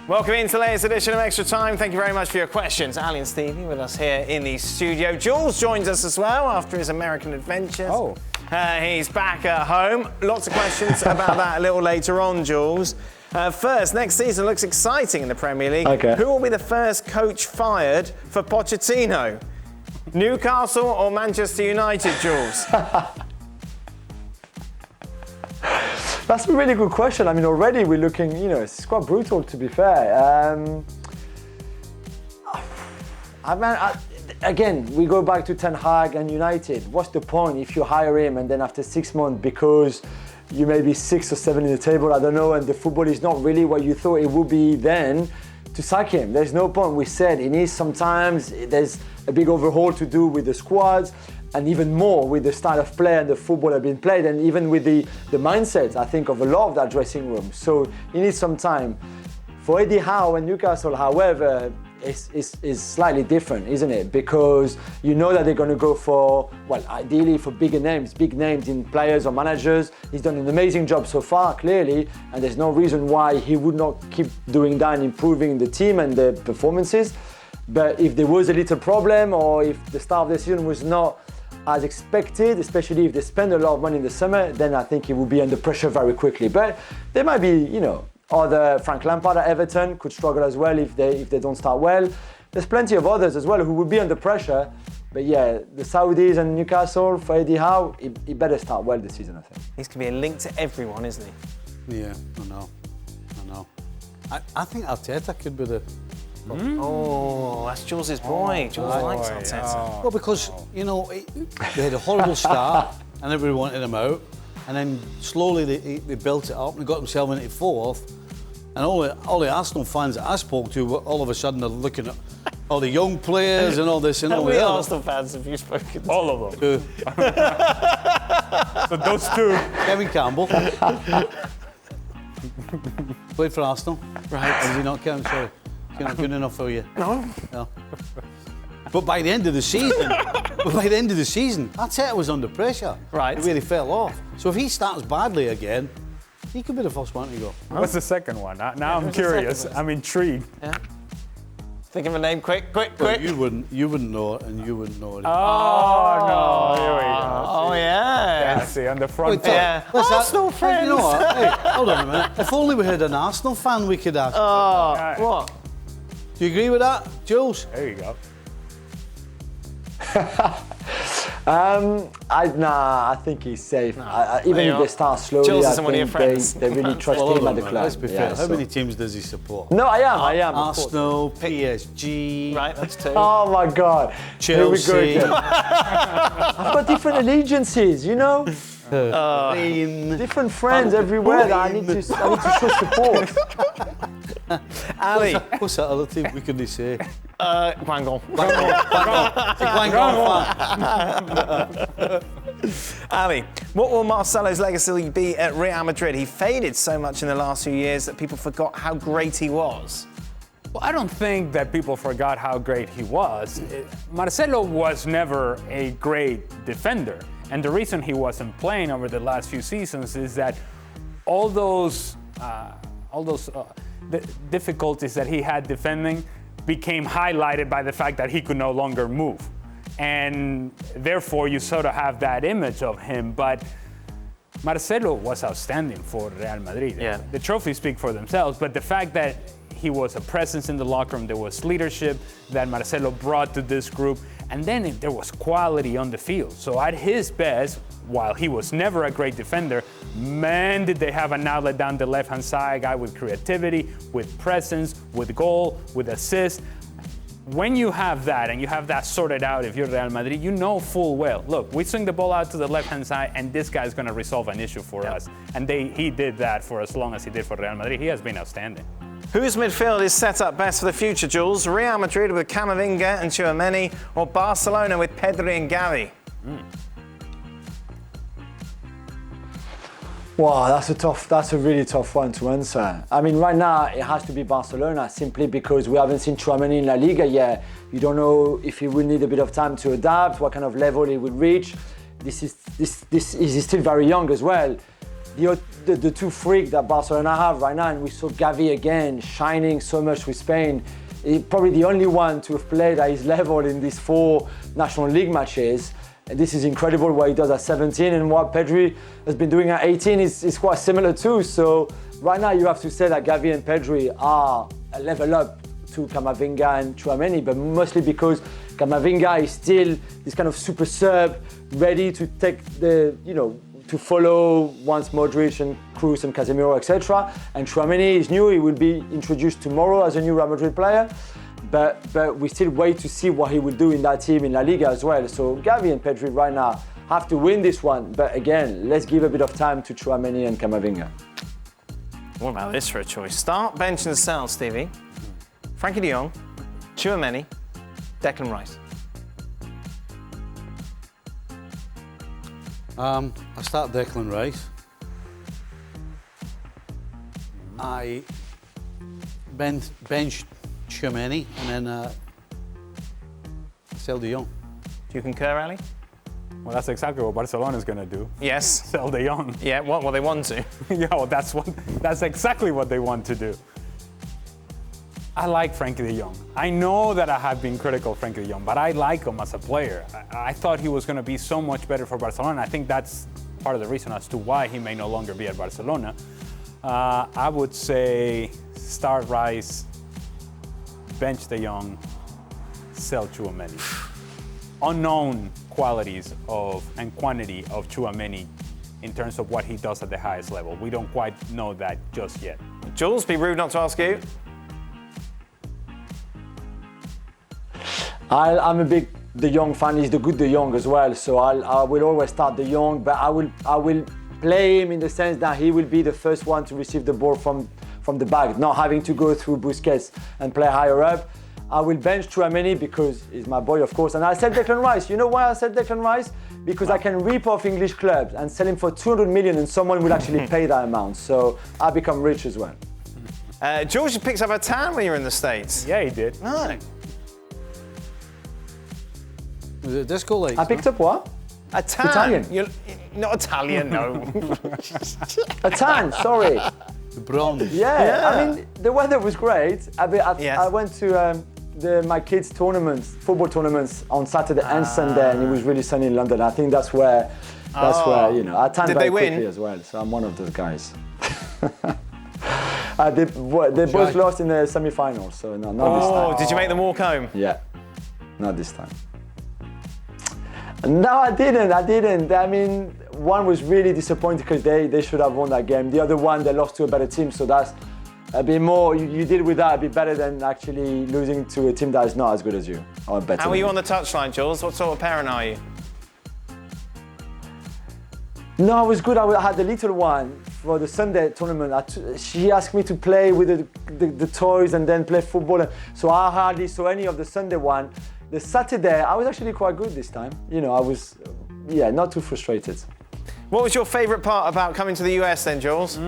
Welcome into the latest edition of Extra Time. Thank you very much for your questions. Ali and Stevie with us here in the studio. Jules joins us as well after his American adventures. Oh. He's back at home. Lots of questions about that a little later on, Jules. First, next season looks exciting in the Premier League. Okay. Who will be the first coach fired for Pochettino? Newcastle or Manchester United, Jules? That's a really good question. I mean, already we're looking, it's quite brutal to be fair. Again, we go back to Ten Hag and United. What's the point if you hire him and then after 6 months, because you may be 6 or 7 in the table, I don't know, and the football is not really what you thought it would be then, to sack him? There's no point. We said it is sometimes, there's a big overhaul to do with the squads, and even more with the style of play and the football that have been played, and even with the mindset, I think, of a lot of that dressing room. So you need some time. For Eddie Howe and Newcastle, however, is slightly different, isn't it? Because you know that they're going to go for, well, ideally for big names in players or managers. He's done an amazing job so far, clearly, and there's no reason why he would not keep doing that and improving the team and the performances. But if there was a little problem, or if the start of the season was not as expected, especially if they spend a lot of money in the summer, then I think he will be under pressure very quickly. But there might be, other Frank Lampard at Everton could struggle as well if they don't start well. There's plenty of others as well who will be under pressure. But yeah, the Saudis and Newcastle, for Eddie Howe, he better start well this season, I think. He's going to be a link to everyone, isn't he? Yeah, I know. I think Arteta could be the... Oh, that's Jules' boy. Jules likes Arteta. Oh. Well, because, they had a horrible start and everybody wanted him out. And then slowly they built it up and got themselves into fourth. And all the Arsenal fans that I spoke to, all of a sudden are looking at all the young players and all this and all that. How many Arsenal fans have you spoken to? All of them. So those two. Kevin Campbell. Played for Arsenal. Right. Is he not, Kevin? Sorry. Is he not good enough for you? No. But by the end of the season, Arteta was under pressure. Right. He really fell off. So if he starts badly again, he could be the first one to go. What's the second one? Now I'm curious. I'm intrigued. Yeah. Think of a name, quick. Well, you wouldn't know it, and you wouldn't know it. Oh no! Here we go. Oh yeah. Yeah, see on the front. Yeah. Arsenal friends. You know what? Hey, hold on a minute. If only we had an Arsenal fan, we could ask. What? Do you agree with that, Jules? There you go. I think he's safe. Even if they start slowly, Jules I isn't one of your think friends. they really trust him at the club. Let's be fair. How so- many teams does he support? No, I am. of course. Arsenal, PSG, Right, that's two. Oh my God. Chelsea. Here we go again. I've got different allegiances, different friends everywhere that I need to show support. Ali. What's that other team we couldn't say? Guangdong. Ali, what will Marcelo's legacy be at Real Madrid? He faded so much in the last few years that people forgot how great he was. Well, I don't think that people forgot how great he was. Marcelo was never a great defender. And the reason he wasn't playing over the last few seasons is that all those difficulties that he had defending became highlighted by the fact that he could no longer move. And therefore, you sort of have that image of him. But Marcelo was outstanding for Real Madrid. Yeah. The trophies speak for themselves, but the fact that he was a presence in the locker room, there was leadership that Marcelo brought to this group, and then there was quality on the field. So at his best, while he was never a great defender, man, did they have an outlet down the left-hand side, a guy with creativity, with presence, with goal, with assist. When you have that, and you have that sorted out if you're Real Madrid, you know full well, look, we swing the ball out to the left-hand side, and this guy's going to resolve an issue for us. And he did that for as long as he did for Real Madrid. He has been outstanding. Whose midfield is set up best for the future, Jules? Real Madrid with Camavinga and Tchouameni, or Barcelona with Pedri and Gavi? Wow, that's a really tough one to answer. I mean, right now it has to be Barcelona simply because we haven't seen Tchouameni in La Liga yet. You don't know if he will need a bit of time to adapt, what kind of level he will reach. He's still very young as well. the two freaks that Barcelona have right now, and we saw Gavi again shining so much with Spain. He's probably the only one to have played at his level in these 4 National League matches. And this is incredible what he does at 17, and what Pedri has been doing at 18 is quite similar too. So right now you have to say that Gavi and Pedri are a level up to Camavinga and Tchouameni, but mostly because Camavinga is still this kind of super sub, ready to take the, to follow once Modric and Kroos and Casemiro, etc. And Tchouameni is new, he will be introduced tomorrow as a new Real Madrid player. But we still wait to see what he will do in that team in La Liga as well. So Gavi and Pedri right now have to win this one. But again, let's give a bit of time to Tchouameni and Camavinga. What about this for a choice? Start, bench and sell, Stevie. Frankie de Jong, Tchouameni, Declan Rice. I start Declan Rice. I bench Tchouameni and then sell de Jong. Do you concur, Ali? Well, that's exactly what Barcelona is going to do. Yes. Sell De Jong. Yeah, well, they want to. Yeah, well, that's exactly what they want to do. I like Frankie de Jong. I know that I have been critical of Frankie de Jong, but I like him as a player. I thought he was going to be so much better for Barcelona. I think that's part of the reason as to why he may no longer be at Barcelona. I would say start Rice, bench de Jong, sell Tchouameni. Unknown qualities and quantity of Tchouameni in terms of what he does at the highest level. We don't quite know that just yet. Jules, be rude not to ask you. I'm a big De Jong fan. He's the good De Jong as well. So I will always start De Jong, but I will play him in the sense that he will be the first one to receive the ball from the back, not having to go through Busquets and play higher up. I will bench Tchouameni because he's my boy, of course. And I said Declan Rice. You know why I said Declan Rice? Because I can rip off English clubs and sell him for 200 million and someone will actually pay that amount. So I become rich as well. George picked up a tan when you were in the States. Yeah, he did. No. Was it disco lights? I picked up what? A tan. Italian. You're not Italian, no. A tan, sorry. The bronze. Yeah, I mean, the weather was great. Yes. I went to my kids' tournaments, football tournaments on Saturday and Sunday, and it was really sunny in London. I think that's where I tanned Did very they win? quickly as well. So I'm one of those guys. They both lost in the semi-finals, so not this time. Oh, did you make them walk home? Yeah, not this time. No, I didn't. I mean, one was really disappointed because they should have won that game. The other one, they lost to a better team, so that's a bit more, you deal with that a bit better than actually losing to a team that is not as good as you, or better. How are you on the touchline, Jules? What sort of parent are you? No, I was good. I had the little one for the Sunday tournament. She asked me to play with the toys and then play football. So I hardly saw any of the Sunday one. The Saturday, I was actually quite good this time. I was, not too frustrated. What was your favourite part about coming to the US then, Jules?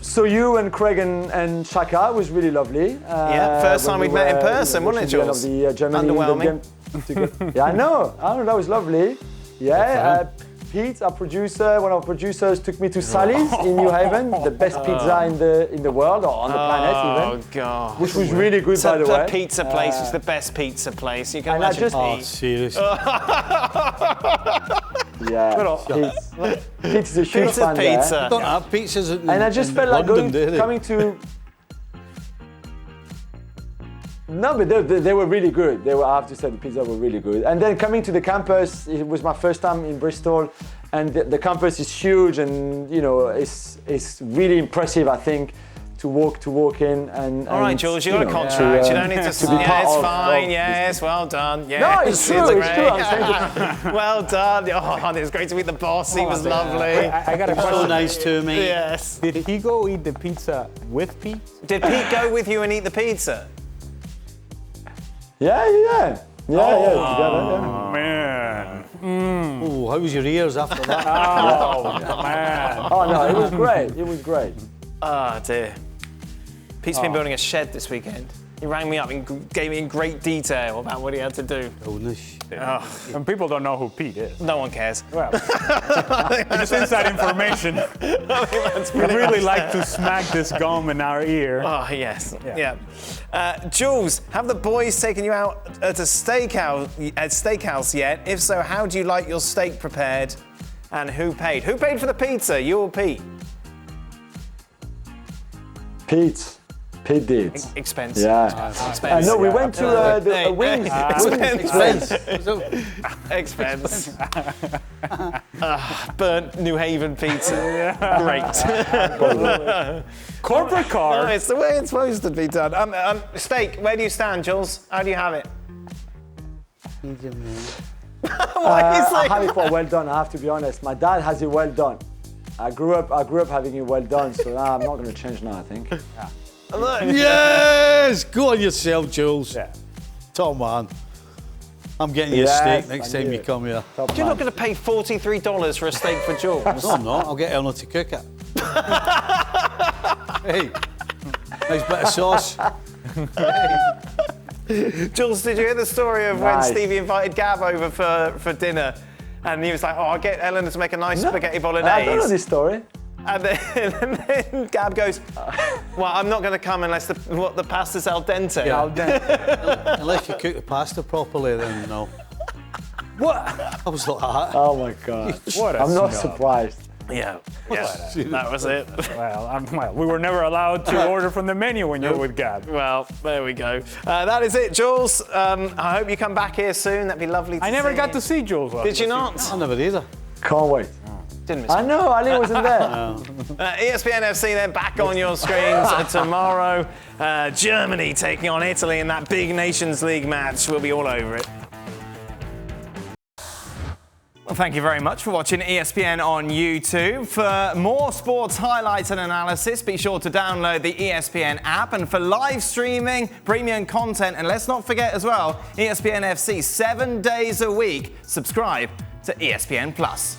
So you and Craig and Shaka was really lovely. First time we'd met in person, wasn't it, Jules? The Germany Underwhelming. Yeah, I know, that was lovely. Yeah, Pete, our producer, one of our producers, took me to Sally's in New Haven, the best pizza in the world, or on the planet even. Oh, God. Which was really good, by the way. The pizza place is the best pizza place. You can and I imagine. just- Seriously. Yeah, Pete's a huge Pizza's fan there. pizza. Don't have pizzas in And I just in felt like London, do they? coming to. No, but they were really good. I have to say, the pizza were really good. And then coming to the campus, it was my first time in Bristol, and the campus is huge, and it's really impressive, I think, to walk in and. All right, Jules, you got a contract. You don't need to. be part it's of fine. Yes, well done. Yes, No, it's true. It's true. I'm saying well done. Oh, it was great to meet the boss. He was lovely. I got a So question. nice to me. Yes. Did he go eat the pizza with Pete? Did Pete go with you and eat the pizza? Yeah, together. Yeah. Man. Oh, how was your ears after that? Oh, man. Oh no, it was great. It was great. Oh, dear. Pete's been building a shed this weekend. He rang me up and gave me in great detail about what he had to do. And people don't know who Pete is. No one cares. Well, it's inside information. We really like to smack this gum in our ear. Oh, yes. Yeah. Jules, have the boys taken you out at a steakhouse yet? If so, how do you like your steak prepared? And who paid? Who paid for the pizza? You or Pete? Pete did. Expense. Yeah. Expense. No, we went to the wings. Expense. Burnt New Haven pizza. Great. Corporate card. No, it's the way it's supposed to be done. Steak, where do you stand, Jules? How do you have it? I have it for well done, I have to be honest. My dad has it well done. I grew up having it well done, so I'm not going to change now, I think. Yes! Go on yourself, Jules. Yeah. Top man. I'm getting you a steak next time you come here. You're not going to pay $43 for a steak for Jules. No, I'm not. I'll get Eleanor to cook it. Hey, nice bit of sauce. Jules, did you hear the story of when Stevie invited Gab over for dinner? And he was like, oh, I'll get Eleanor to make a nice spaghetti bolognese. I don't know this story. And then Gab goes, well, I'm not going to come unless the pasta's al dente. Yeah. Unless you cook the pasta properly, then no. What? I was like that. Oh my God. I'm not surprised. Yeah, that was it. Well, we were never allowed to order from the menu when you're with Gab. Well, there we go. That is it, Jules. I hope you come back here soon. That'd be lovely to see. I never got to see Jules. Did you not? I never either. Can't wait. Didn't miss I know, Ali wasn't there. ESPN FC then back on your screens tomorrow. Germany taking on Italy in that big Nations League match. We'll be all over it. Well, thank you very much for watching ESPN on YouTube. For more sports highlights and analysis, be sure to download the ESPN app. And for live streaming, premium content, and let's not forget as well, ESPN FC 7 days a week. Subscribe to ESPN Plus.